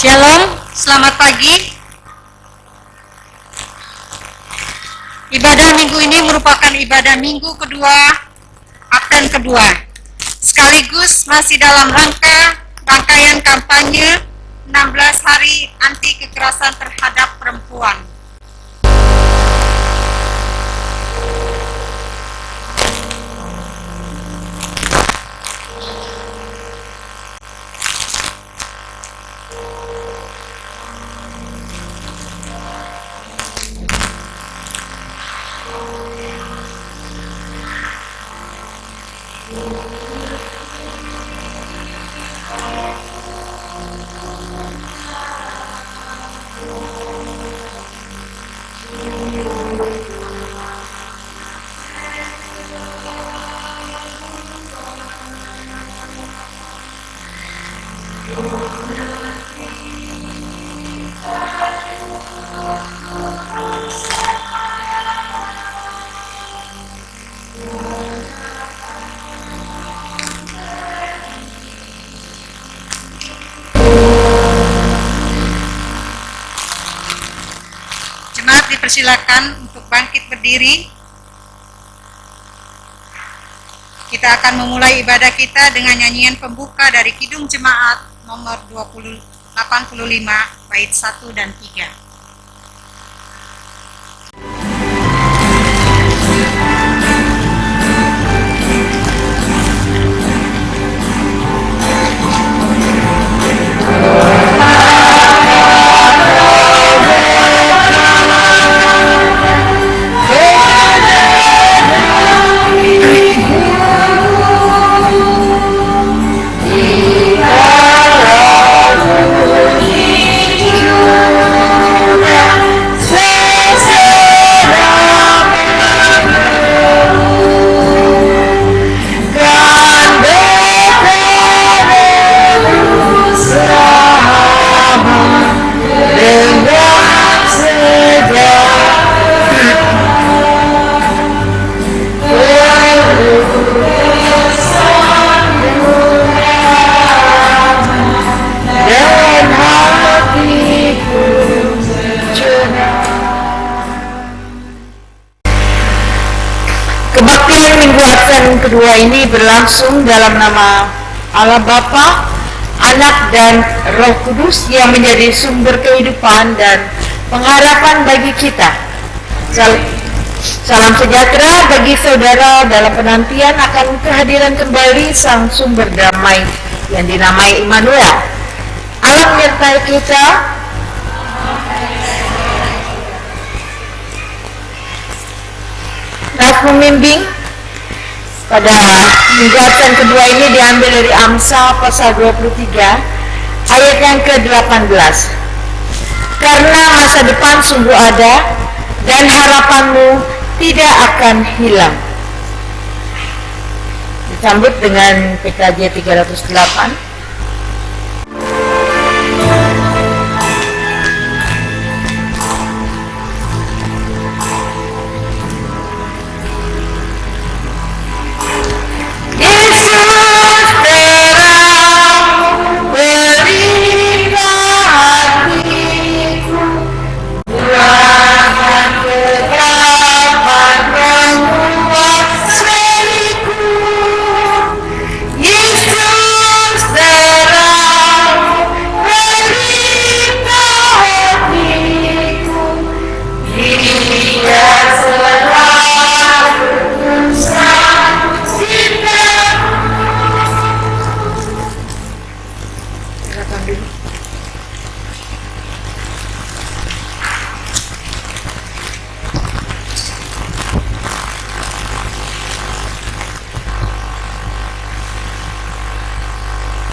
Shalom, selamat pagi. Ibadah minggu ini merupakan ibadah minggu kedua, Advent kedua. Sekaligus masih dalam rangkaian kampanye 16 hari anti kekerasan terhadap perempuan. Jemaat dipersilakan untuk bangkit berdiri. Kita akan memulai ibadah kita dengan nyanyian pembuka dari Kidung Jemaat nomor 85 bait 1 dan 3. Kebaktian Minggu Advent kedua ini berlangsung dalam nama Allah Bapa, Anak dan Roh Kudus yang menjadi sumber kehidupan dan pengharapan bagi kita. Salam sejahtera bagi saudara dalam penantian akan kehadiran kembali Sang Sumber Damai yang dinamai Immanuel. Allah menyertai kita. Nas membimbing pada Minggu Advent kedua ini diambil dari Amsal pasal 23 ayat yang ke-18. Karena masa depan sungguh ada dan harapanmu tidak akan hilang. Disambut dengan PKJ 308. Yesus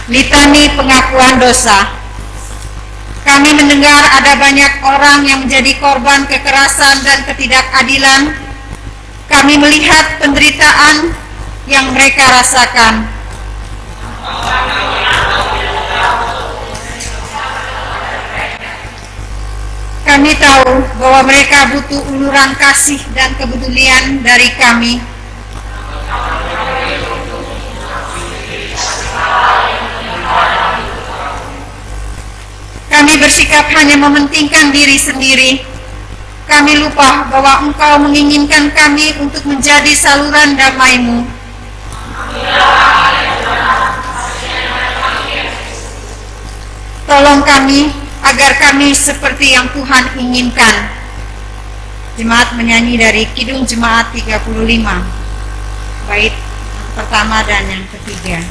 Litani pengakuan dosa. Kami mendengar ada banyak orang yang menjadi korban kekerasan dan ketidakadilan. Kami melihat penderitaan yang mereka rasakan. Kami tahu bahwa mereka butuh uluran kasih dan kepedulian dari kami. Kami bersikap hanya mementingkan diri sendiri. Kami lupa bahwa Engkau menginginkan kami untuk menjadi saluran damai-Mu. Tolong kami agar kami seperti yang Tuhan inginkan. Jemaat menyanyi dari Kidung Jemaat 35, bait pertama dan yang ketiga.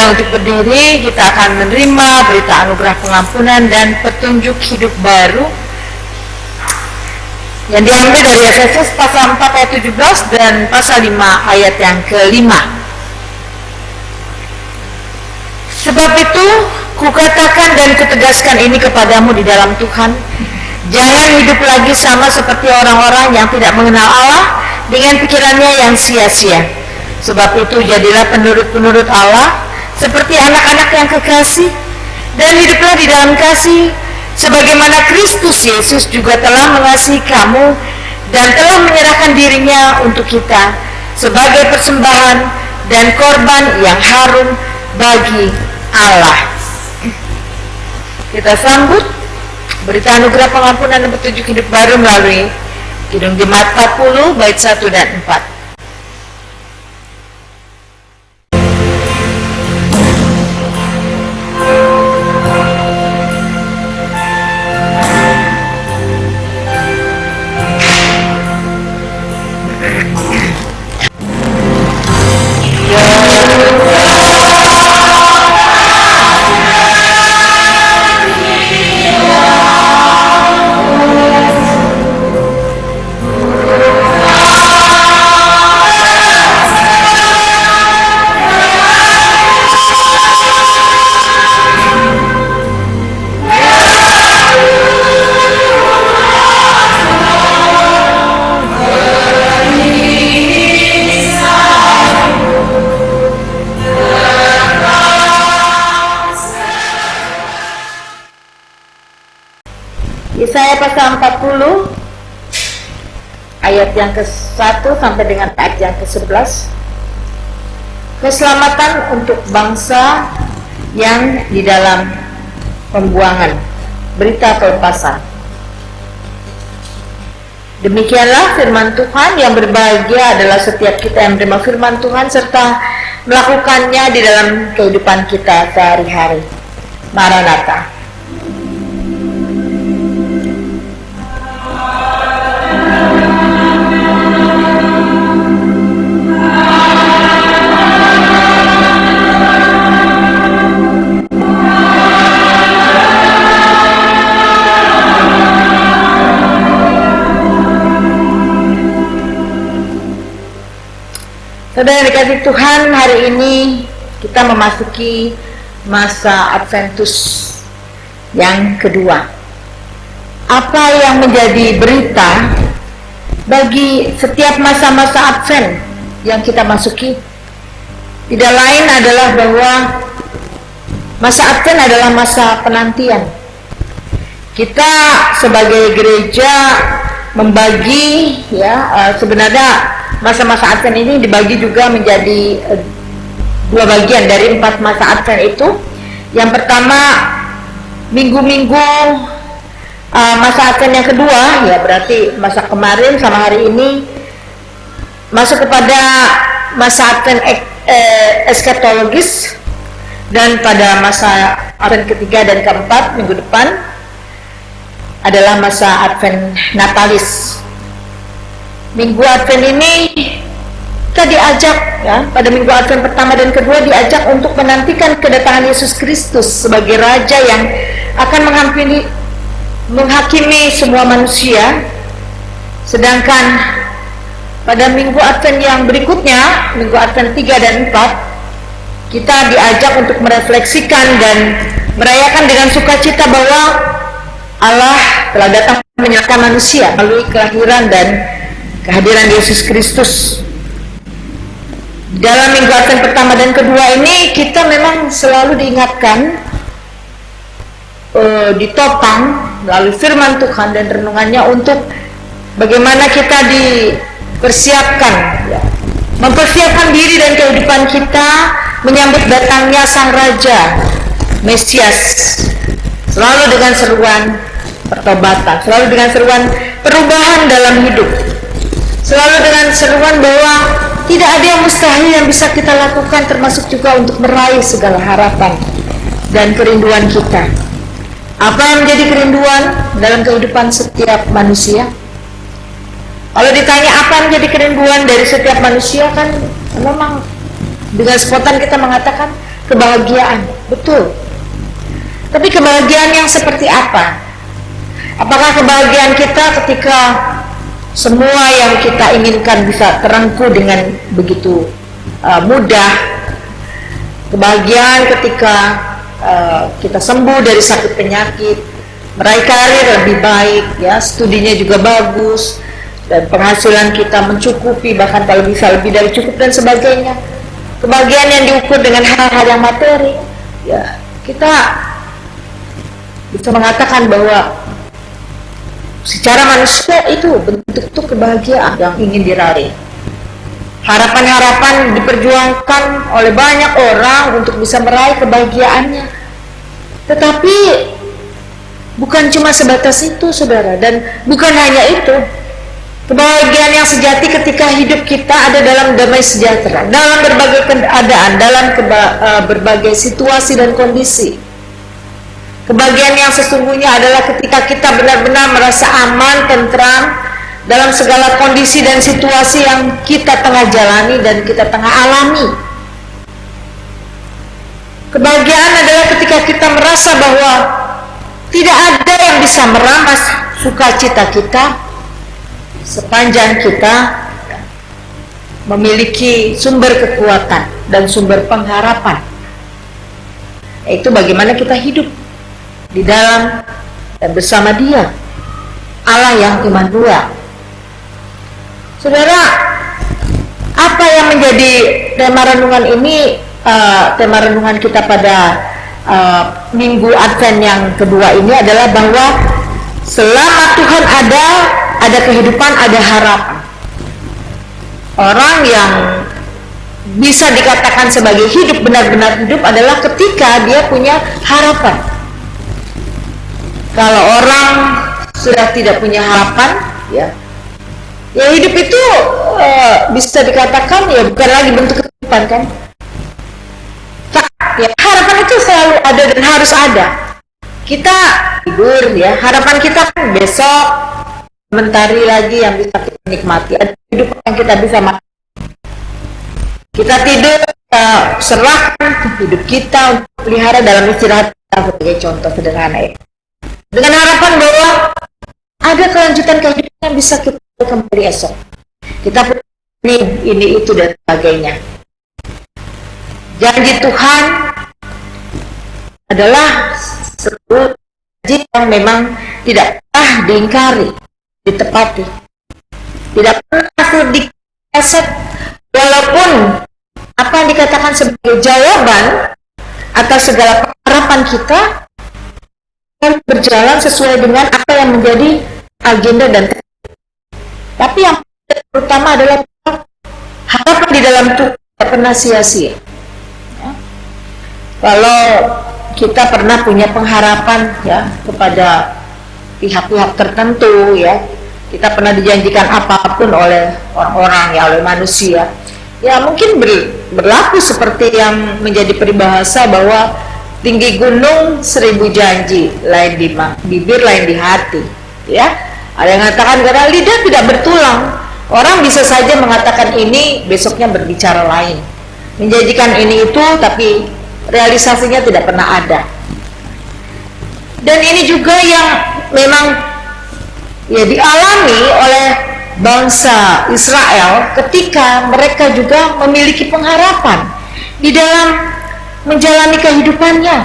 Untuk berdiri, kita akan menerima berita anugerah pengampunan dan petunjuk hidup baru yang diambil dari Efesus pasal 4 ayat 17 dan pasal 5 ayat yang ke-5. Sebab itu, kukatakan dan kutegaskan ini kepadamu di dalam Tuhan, jangan hidup lagi sama seperti orang-orang yang tidak mengenal Allah dengan pikirannya yang sia-sia. Sebab itu, jadilah penurut-penurut Allah seperti anak-anak yang kekasih, dan hiduplah di dalam kasih, sebagaimana Kristus Yesus juga telah mengasihi kamu dan telah menyerahkan dirinya untuk kita sebagai persembahan dan korban yang harum bagi Allah. Kita sambut berita anugerah pengampunan dan petunjuk hidup baru melalui Kidung Jemaat 40 bait 1 dan 4. Yesaya pasal 40 ayat yang ke-1 sampai dengan ayat yang ke-11. Keselamatan untuk bangsa yang di dalam pembuangan, berita pelepasan. Demikianlah firman Tuhan. Yang berbahagia adalah setiap kita yang menerima firman Tuhan serta melakukannya di dalam kehidupan kita sehari-hari. Maranatha. Saudara dikasih Tuhan, hari ini kita memasuki masa Adventus yang kedua. Apa yang menjadi berita bagi setiap masa-masa Advent yang kita masuki? Tidak lain adalah bahwa masa Advent adalah masa penantian. Kita sebagai gereja membagi, sebenarnya masa-masa Advent ini dibagi juga menjadi dua bagian dari 4 masa Advent itu. Yang pertama, minggu-minggu masa Advent yang kedua, ya berarti masa kemarin sama hari ini masuk kepada masa Advent eskatologis, dan pada masa Advent ketiga dan keempat minggu depan adalah masa Advent Natalis. Minggu Advent ini kita diajak, pada minggu Advent pertama dan kedua diajak untuk menantikan kedatangan Yesus Kristus sebagai Raja yang akan menghakimi semua manusia. Sedangkan pada minggu Advent yang berikutnya, minggu Advent 3 dan 4, kita diajak untuk merefleksikan dan merayakan dengan sukacita bahwa Allah telah datang menyelamatkan manusia melalui kelahiran dan kehadiran Yesus Kristus. Dalam minggu Advent pertama dan kedua ini kita memang selalu diingatkan, ditopang melalui firman Tuhan dan renungannya untuk bagaimana kita dipersiapkan, mempersiapkan diri dan kehidupan kita menyambut datangnya Sang Raja Mesias, selalu dengan seruan pertobatan, selalu dengan seruan perubahan dalam hidup, selalu dengan seruan bahwa tidak ada yang mustahil yang bisa kita lakukan, termasuk juga untuk meraih segala harapan dan kerinduan kita. Apa yang menjadi kerinduan dalam kehidupan setiap manusia? Kalau ditanya apa yang menjadi kerinduan dari setiap manusia, kan memang dengan spontan kita mengatakan kebahagiaan, betul. Tapi kebahagiaan yang seperti apa? Apakah kebahagiaan kita ketika semua yang kita inginkan bisa terengkuh dengan begitu mudah? Kebahagiaan ketika kita sembuh dari sakit penyakit, meraih karir lebih baik, studinya juga bagus, dan penghasilan kita mencukupi, bahkan kalau bisa lebih dari cukup dan sebagainya. Kebahagiaan yang diukur dengan hal-hal yang materi, kita bisa mengatakan bahwa secara manusia itu bentuk kebahagiaan yang ingin diraih. Harapan-harapan diperjuangkan oleh banyak orang untuk bisa meraih kebahagiaannya. Tetapi bukan cuma sebatas itu, saudara, dan bukan hanya itu. Kebahagiaan yang sejati ketika hidup kita ada dalam damai sejahtera, dalam berbagai keadaan, dalam berbagai situasi dan kondisi. Kebahagiaan yang sesungguhnya adalah ketika kita benar-benar merasa aman, tentram dalam segala kondisi dan situasi yang kita tengah jalani dan kita tengah alami. Kebahagiaan adalah ketika kita merasa bahwa tidak ada yang bisa merampas sukacita kita sepanjang kita memiliki sumber kekuatan dan sumber pengharapan, yaitu bagaimana kita hidup di dalam dan bersama Dia, Allah yang Immanuel. Saudara, apa yang menjadi tema renungan ini, tema renungan kita pada minggu Advent yang kedua ini adalah bahwa selama Tuhan ada kehidupan, ada harapan. Orang yang bisa dikatakan sebagai hidup, benar-benar hidup adalah ketika dia punya harapan. Kalau orang sudah tidak punya harapan, ya hidup itu bisa dikatakan bukan lagi bentuk kehidupan, kan? Harapan itu selalu ada dan harus ada. Kita tidur, harapan kita kan besok mentari lagi yang bisa kita nikmati, ada kehidupan yang kita bisa makan. Kita tidur, kita serahkan hidup kita untuk pelihara dalam istirahat kita, sebagai contoh sederhana ya. Dengan harapan bahwa ada kelanjutan kehidupan yang bisa kita kembali esok. Kita punya ini itu dan sebagainya. Janji Tuhan adalah sebuah janji yang memang tidak pernah diingkari, ditepati, tidak pernah dikeset, walaupun apa yang dikatakan sebagai jawaban atas segala harapan kita berjalan sesuai dengan apa yang menjadi agenda dan tapi yang terutama adalah harapan di dalam Tuhan tidak pernah sia-sia. Ya. Kalau kita pernah punya pengharapan ya kepada pihak-pihak tertentu ya, kita pernah dijanjikan apapun oleh orang-orang ya, oleh manusia. Ya mungkin berlaku seperti yang menjadi peribahasa bahwa tinggi gunung 1000 janji, lain di bibir, lain di hati. Ya, ada yang mengatakan karena lidah tidak bertulang. Orang bisa saja mengatakan ini, besoknya berbicara lain, menjanjikan ini itu, tapi realisasinya tidak pernah ada. Dan ini juga yang memang ya dialami oleh bangsa Israel ketika mereka juga memiliki pengharapan di dalam menjalani kehidupannya.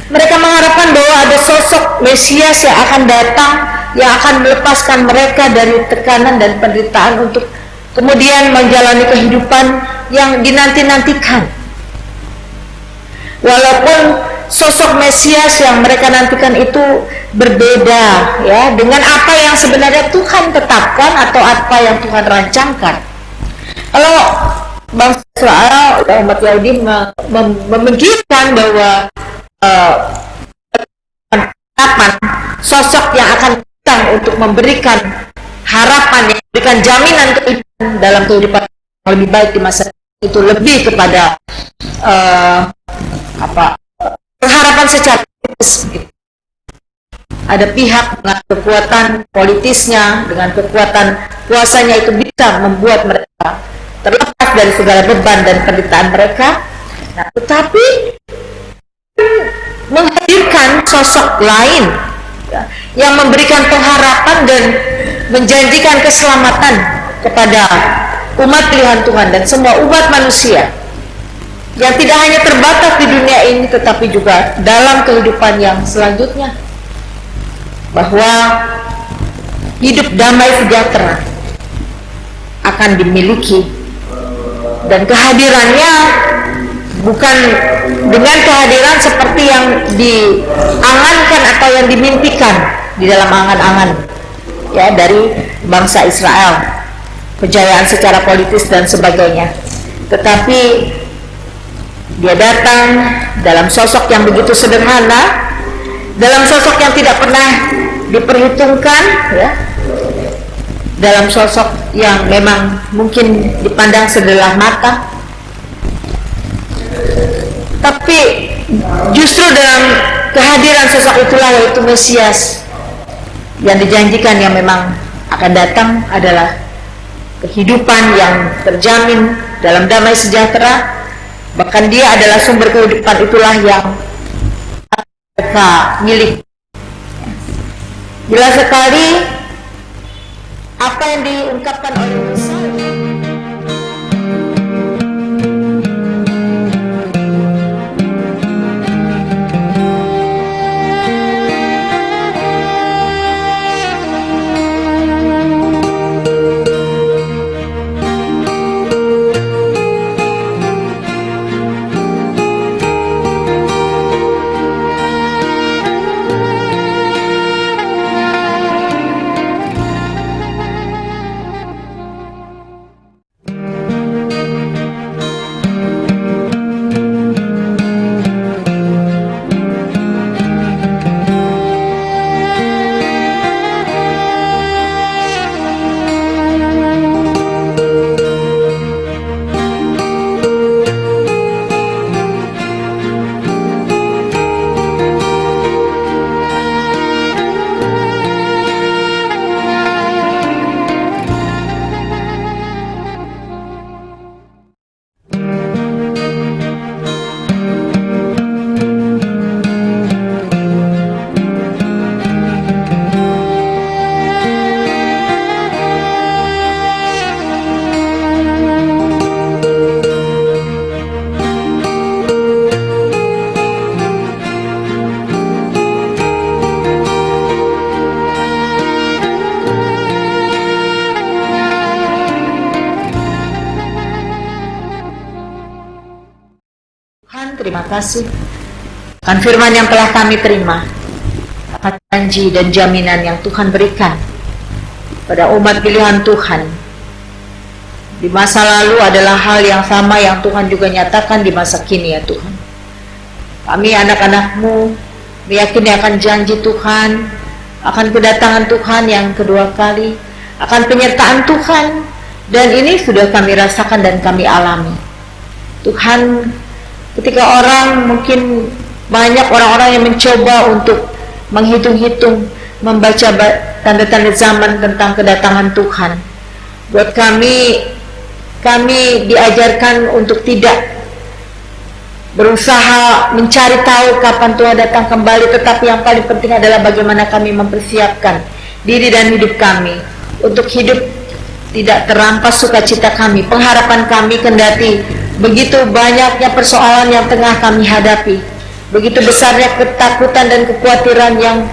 Mereka mengharapkan bahwa ada sosok Mesias yang akan datang, yang akan melepaskan mereka dari tekanan dan penderitaan untuk kemudian menjalani kehidupan yang dinanti-nantikan. Walaupun sosok Mesias yang mereka nantikan itu berbeda ya dengan apa yang sebenarnya Tuhan tetapkan atau apa yang Tuhan rancangkan. Kalau bangsa Israel, umat Yahudi memikirkan bahwa sosok yang akan datang untuk memberikan harapan, yang memberikan jaminan kehidupan dalam kehidupan yang lebih baik di masa itu lebih kepada pengharapan secara politis. Ada pihak dengan kekuatan politisnya, dengan kekuatan kuasanya itu bisa membuat mereka terlepas dari segala beban dan penderitaan mereka. Nah, tetapi menghadirkan sosok lain ya, yang memberikan pengharapan dan menjanjikan keselamatan kepada umat pilihan Tuhan dan semua umat manusia yang tidak hanya terbatas di dunia ini tetapi juga dalam kehidupan yang selanjutnya, bahwa hidup damai sejahtera akan dimiliki dan kehadirannya bukan dengan kehadiran seperti yang diangankan atau yang dimimpikan di dalam angan-angan ya dari bangsa Israel, kejayaan secara politis dan sebagainya, tetapi dia datang dalam sosok yang begitu sederhana, dalam sosok yang tidak pernah diperhitungkan ya, dalam sosok yang memang mungkin dipandang sebelah mata, tapi justru dalam kehadiran sosok itulah, yaitu Mesias yang dijanjikan, yang memang akan datang adalah kehidupan yang terjamin dalam damai sejahtera. Bahkan dia adalah sumber kehidupan itulah yang mereka milik. Jelas sekali apa yang diungkapkan oleh Musa. Tuhan, terima kasih akan firman yang telah kami terima, akan janji dan jaminan yang Tuhan berikan pada umat pilihan Tuhan. Di masa lalu adalah hal yang sama yang Tuhan juga nyatakan di masa kini ya Tuhan. Kami anak-anak-Mu meyakini akan janji Tuhan, akan kedatangan Tuhan yang kedua kali, akan penyertaan Tuhan, dan ini sudah kami rasakan dan kami alami. Tuhan, ketika orang, mungkin banyak orang-orang yang mencoba untuk menghitung-hitung, membaca tanda-tanda zaman tentang kedatangan Tuhan. Buat kami diajarkan untuk tidak berusaha mencari tahu kapan Tuhan datang kembali, tetapi yang paling penting adalah bagaimana kami mempersiapkan diri dan hidup kami untuk hidup tidak terampas sukacita kami, pengharapan kami, kendati begitu banyaknya persoalan yang tengah kami hadapi, begitu besarnya ketakutan dan kekhawatiran yang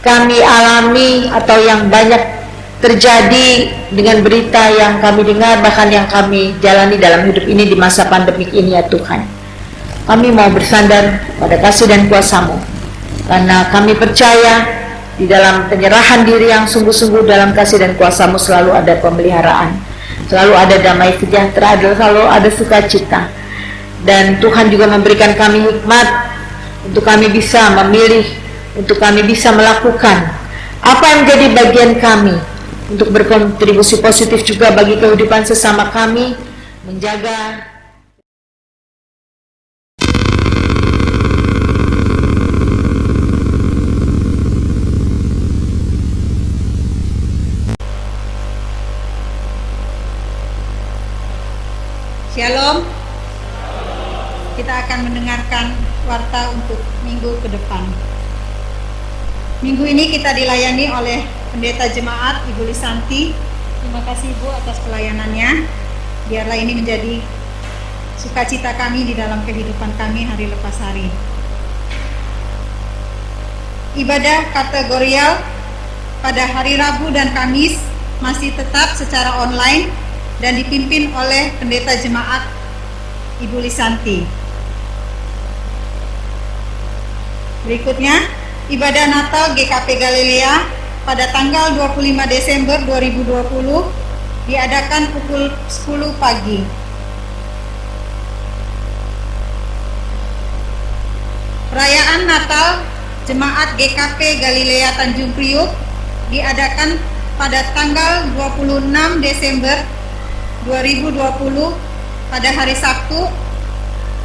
kami alami atau yang banyak terjadi dengan berita yang kami dengar, bahkan yang kami jalani dalam hidup ini di masa pandemik ini ya Tuhan. Kami mau bersandar pada kasih dan kuasa-Mu, karena kami percaya di dalam penyerahan diri yang sungguh-sungguh dalam kasih dan kuasa-Mu selalu ada pemeliharaan, selalu ada damai sejahtera, selalu ada sukacita. Dan Tuhan juga memberikan kami hikmat untuk kami bisa memilih, untuk kami bisa melakukan apa yang menjadi bagian kami untuk berkontribusi positif juga bagi kehidupan sesama kami, menjaga Shalom. Kita akan mendengarkan warta untuk minggu ke depan. Minggu ini kita dilayani oleh Pendeta Jemaat Ibu Lisanti. Terima kasih Ibu atas pelayanannya. Biarlah ini menjadi sukacita kami di dalam kehidupan kami hari lepas hari. Ibadah kategorial pada hari Rabu dan Kamis masih tetap secara online dan dipimpin oleh Pendeta Jemaat Ibu Lisanti. Berikutnya, ibadah Natal GKP Galilea pada tanggal 25 Desember 2020 diadakan pukul 10 pagi. Perayaan Natal Jemaat GKP Galilea Tanjung Priuk diadakan pada tanggal 26 Desember 2020 pada hari Sabtu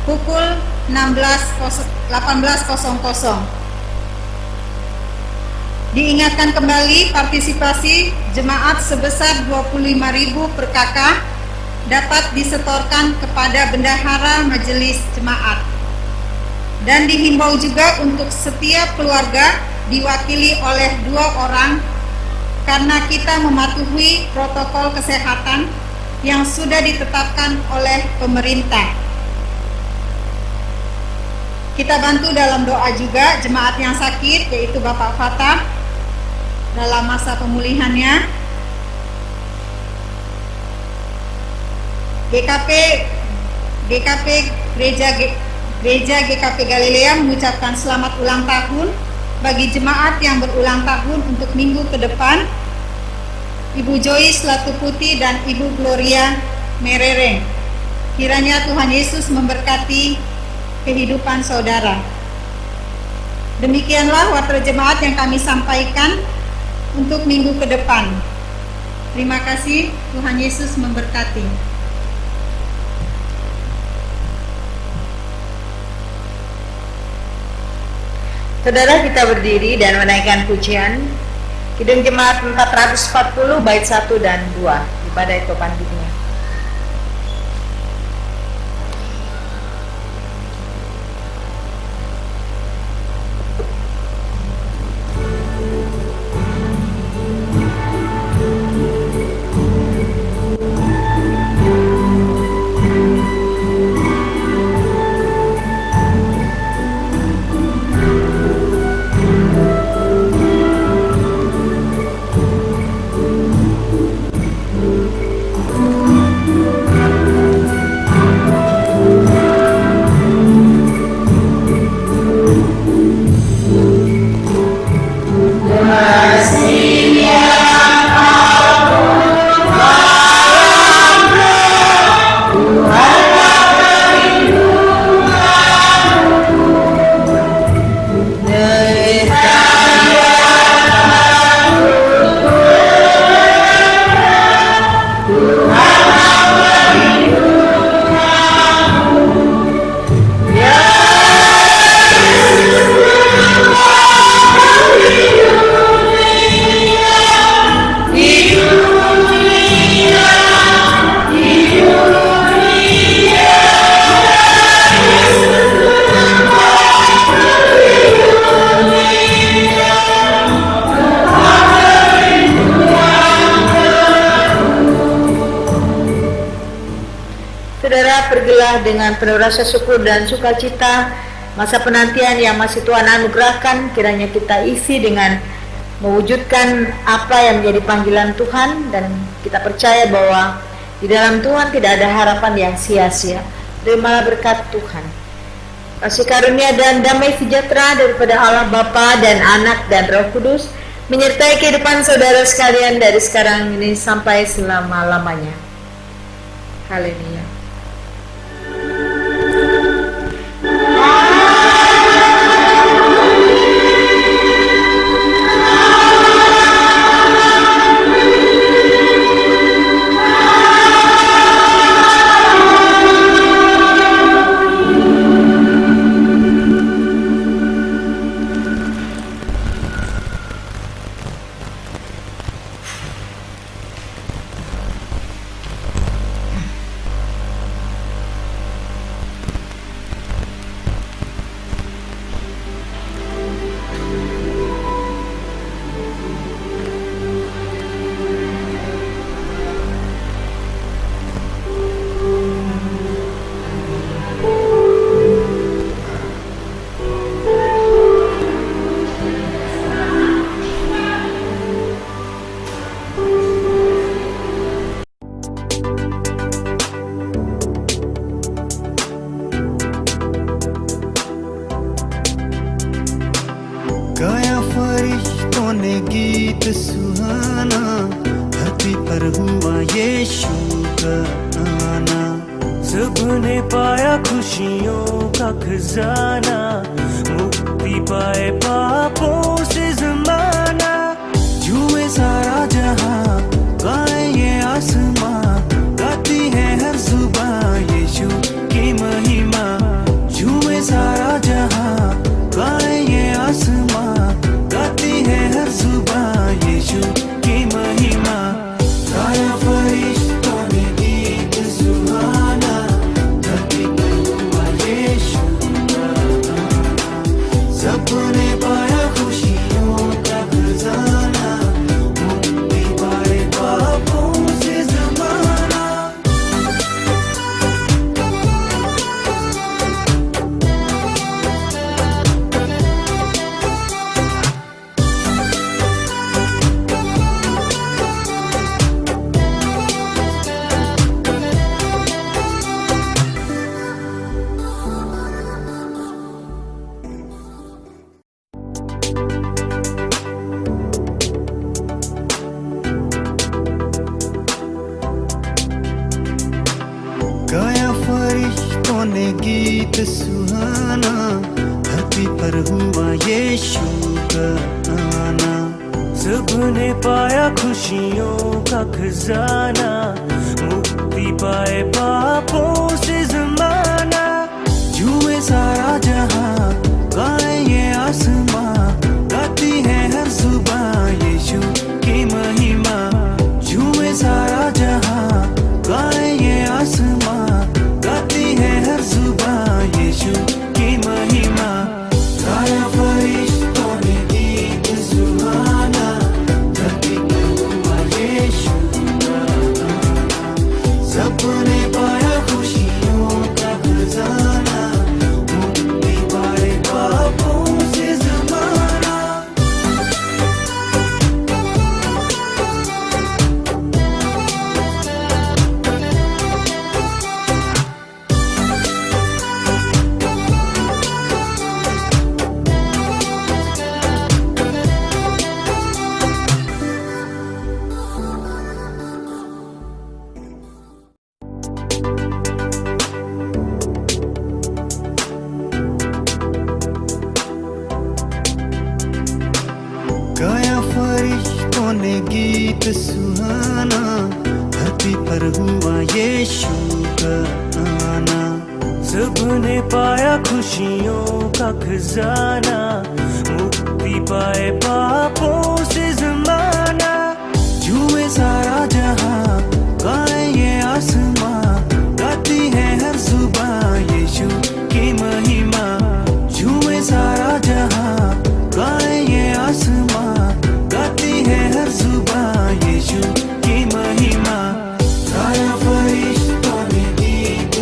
pukul 18.00. Diingatkan kembali partisipasi jemaat sebesar 25.000 per kakak dapat disetorkan kepada bendahara majelis jemaat. Dan dihimbau juga untuk setiap keluarga diwakili oleh 2 orang karena kita mematuhi protokol kesehatan yang sudah ditetapkan oleh pemerintah. Kita bantu dalam doa juga jemaat yang sakit, yaitu Bapak Fatah dalam masa pemulihannya. Gereja GKP Galilea mengucapkan selamat ulang tahun bagi jemaat yang berulang tahun untuk minggu ke depan, Ibu Joyce Latuputi dan Ibu Gloria Merereng. Kiranya Tuhan Yesus memberkati kehidupan saudara. Demikianlah warta jemaat yang kami sampaikan untuk minggu ke depan. Terima kasih, Tuhan Yesus memberkati. Saudara, kita berdiri dan menaikkan pujian Kidung Jemaat 440 bait 1 dan 2 ibadah Topan Dunia. Saudara, pergilah dengan penuh rasa syukur dan sukacita. Masa penantian yang masih Tuhan anugerahkan, kiranya kita isi dengan mewujudkan apa yang menjadi panggilan Tuhan, dan kita percaya bahwa di dalam Tuhan tidak ada harapan yang sia-sia. Terimalah berkat Tuhan. Kasih karunia dan damai sejahtera daripada Allah Bapa dan Anak dan Roh Kudus menyertai kehidupan saudara sekalian dari sekarang ini sampai selama-lamanya. Haleluya. गाया फरिश्तों ने गीत सुहाना, धरती पर हुआ यीशु का आना। सबने पाया खुशियों का खजाना, मुक्ति पाए पापों से जमाना। झूमे सारा जहां, गाए ये आसमां, गाती है हर जुबां यीशु की महिमा। झूमे सारा जहां, गाए ये आसमां, गाती है हर जुबां यीशु की महिमा। गाया फरिश्तों ने गीत सुहाना, धरती पर हुआ यीशु का आना। सबने पाया खुशियों का खजाना, मुक्ति पाए पापों से जमाना। गाया फरिश्तों ने गीत सुहाना, धरती पर हुआ यीशु का आना। सबने पाया खुशियों का खजाना, मुक्ति पाए पापों से जमाना। झूमे सारा जहां, गाए ये आसमां, गाती है हर जुबां यीशु की महिमा। झूमे सारा जहां, गाए ये आसमां, गाती है हर जुबां यीशु की महिमा। गाया फरिश्तों ने गीत सुहाना, धरती पर हुआ यीशु का आना। सबने पाया खुशियों का खजाना, मुक्ति पाए पापों से जमाना। गाया फरिश्तों ने गीत सुहाना, धरती पर हुआ यीशु का आना। सबने पाया खुशियों का खजाना, मुक्ति पाए पापों से जमाना। झूमे सारा जहां, गाए ये आसमां, गाती है हर जुबां यीशु की महिमा। झूमे सारा जहां, गाए ये आसमां, गाती है हर जुबां यीशु की महिमा। गाया फरिश्तों ने गीत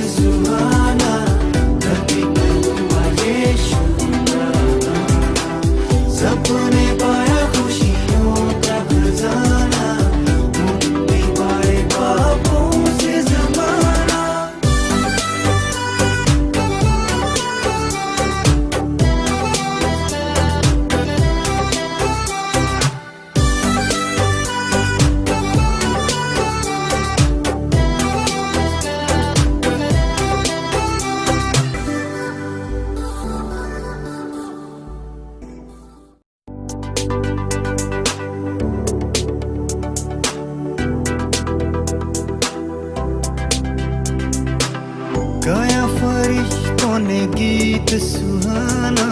गाया फरिश्तों ने गीत सुहाना,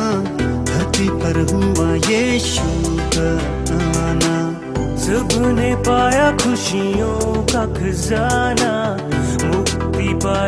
धरती पर हुआ यीशु का आना। सबने पाया खुशियों का खजाना, मुक्ति पाई